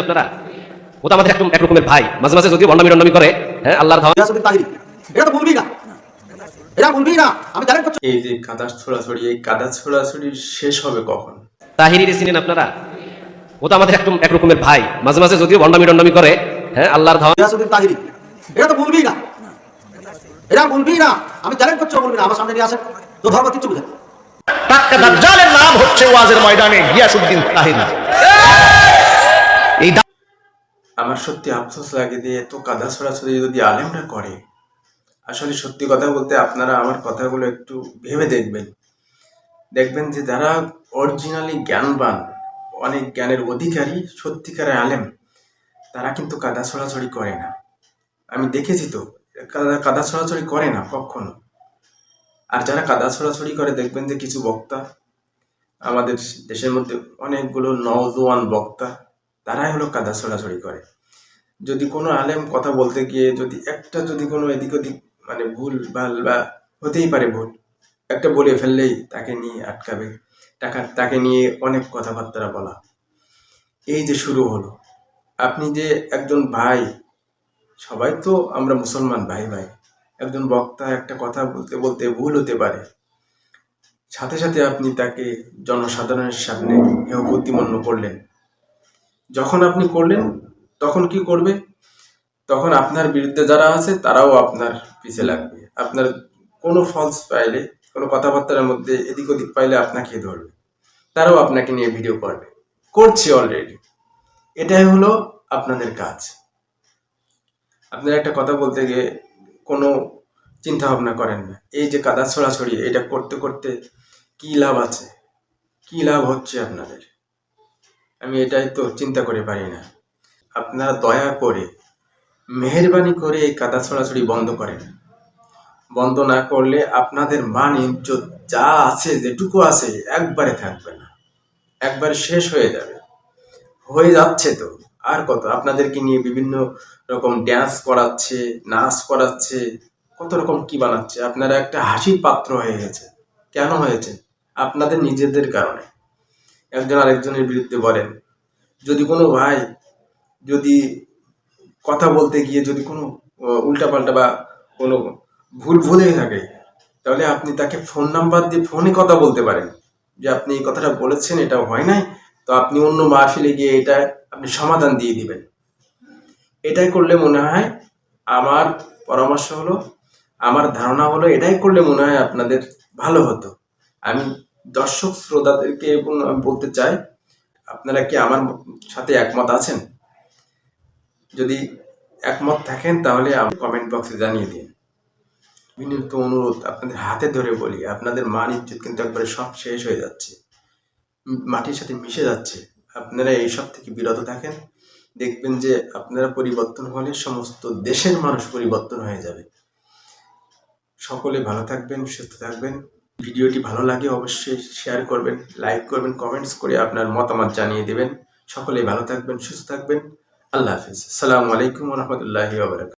আপনারা ও তো আমাদের এক রকমের ভাই, মাঝে মাঝে যদিও ভণ্ডামি করে, হ্যাঁ আল্লাহর ধাওয়া। এটা তো বলবি না, এটা বলবি না। আমি জানেন করছি এই যে কাদা ছোড়াছড়ি, এই কাদা ছোড়াছড়ি শেষ হবে কখন? তাহিরি চিনেন আপনারা? ও তো আমাদের এক রকমের ভাই, মাঝে মাঝে যদিও ভণ্ডামি করে, হ্যাঁ আল্লাহর ধাওয়া। তাহিরি, এটা তো বলবি না, এটা বলবি না। আমি চ্যালেঞ্জ করছি, বলবি না। আমার সামনে নিয়ে আসেন, তো ধর্ম কিচ্ছু বুঝেন। টাটকা দাজ্জালের নাম হচ্ছে ওয়াজের ময়দানে গিয়াসউদ্দিন তাহিরি। এই আমার সত্যি আফসোস লাগে যে এত কাদা ছোড়াছড়ি যদি আলেমরা করে, আসলে সত্যি কথা বলতে আপনারা আমার কথাগুলো একটু ভেবে দেখবেন। দেখবেন যে যারা অরিজিনালি জ্ঞানবান, অনেক জ্ঞানের অধিকারী, সত্যিকারের আলেম, তারা কিন্তু কাদা ছোড়াছড়ি করে না। আমি দেখেছি তো, কাদা ছোড়াছড়ি করে না কখনো। আর যারা কাদা ছোড়াছড়ি করে, দেখবেন যে কিছু বক্তা, আমাদের দেশের মধ্যে অনেকগুলো নওজোয়ান বক্তা, তারাই হলো কাদা ছোড়াছড়ি করে। যদি কোনো আলেম কথা বলতে গিয়ে যদি কোনো এদিক ওদিক মানে ভুল ভাল বা হতেই পারে ভুল, একটা বলে ফেললেই তাকে নিয়ে আটকাবে, তাকে নিয়ে অনেক কথাবার্তা বলা। এই যে শুরু হলো, আপনি যে একজন ভাই, সবাই তো আমরা মুসলমান ভাই ভাই, একজন বক্তা একটা কথা বলতে বলতে ভুল হতে পারে, সাথে সাথে আপনি তাকে জনসাধারণের সামনে হেয় প্রতিপন্ন করলেন। যখন আপনি করলেন, তখন কি করবে? তখন আপনার বিরুদ্ধে যারা আছে তারাও আপনার পিছে লাগবে। আপনার কোনো ফলস পাইলে, কোনো কথাবার্তার মধ্যে এদিক ওদিক পাইলে আপনাকে ধরবে, তারাও আপনাকে নিয়ে ভিডিও করছে অলরেডি। এটাই হলো আপনাদের কাজ। আপনারা একটা কথা বলতে গিয়ে কোনো চিন্তা ভাবনা করেন না। এই যে কাদা ছড়াছড়ি, এটা করতে করতে কি লাভ আছে, কি লাভ হচ্ছে আপনাদের, আমি এটাই তো চিন্তা করে পারি না। আপনারা দয়া করে, মেহেরবানি করে এই কাদা ছড়াছড়ি বন্ধ করেন। বন্ধ না করলে আপনাদের মান ইজ্জত যা আছে, যেটুকু আছে, একবারে থাকবে না, একবারে শেষ হয়ে যাবে। হয়ে যাচ্ছে তো, আর কত? আপনাদেরকে নিয়ে বিভিন্ন রকম ড্যান্স করাচ্ছে, নাচ করাচ্ছে, কত রকম কি বানাচ্ছে। আপনারা একটা হাসির পাত্র হয়ে গেছে। কেন হয়েছে? আপনাদের নিজেদের কারণে। একজন আরেকজনের বিরুদ্ধে বলেন। যদি কোনো ভাই যদি কথা বলতে গিয়ে যদি কোনো উল্টাপাল্টা বা কোনো ভুল হয়ে থাকে, তাহলে আপনি তাকে ফোন নাম্বার দিয়ে ফোনে কথা বলতে পারেন যে আপনি এই কথাটা বলেছেন, এটা হয় নাই, তো আপনি অন্য মাহফিলে গিয়ে এটা আপনি সমাধান দিয়ে দিবেন। এটাই করলে মনে হয়, আমার পরামর্শ হলো, আমার ধারণা হলো, এটাই করলে মনে হয় আপনাদের ভালো হতো। আমি দর্শক শ্রোতাদেরকে এবং আমি বলতে চাই, আপনারা কি আমার সাথে একমত আছেন? যদি একমত থাকেন তাহলে আমি কমেন্ট বক্সে জানিয়ে দিন। বিনীত অনুরোধ, আপনাদের হাতে ধরে বলি, আপনাদের মান ইজ্জত কিন্তু একবারে সব শেষ হয়ে যাচ্ছে, মাটির সাথে মিশে যাচ্ছে। আপনারা এইসব থেকে বিরত থাকেন, দেখবেন যে আপনারা পরিবর্তন হলে সমস্ত দেশের মানুষ পরিবর্তন হয়ে যাবে। সকলে ভালো থাকবেন, সুস্থ থাকবেন। ভিডিওটি ভালো লাগে অবশ্যই শেয়ার করবেন, লাইক করবেন, কমেন্টস করে আপনার মতামত জানিয়ে দেবেন। সকলে ভালো থাকবেন, সুস্থ থাকবেন। আল্লাহ হাফিজ। আসসালামু আলাইকুম ওয়া রাহমাতুল্লাহি ওয়া বারাকাতুহু।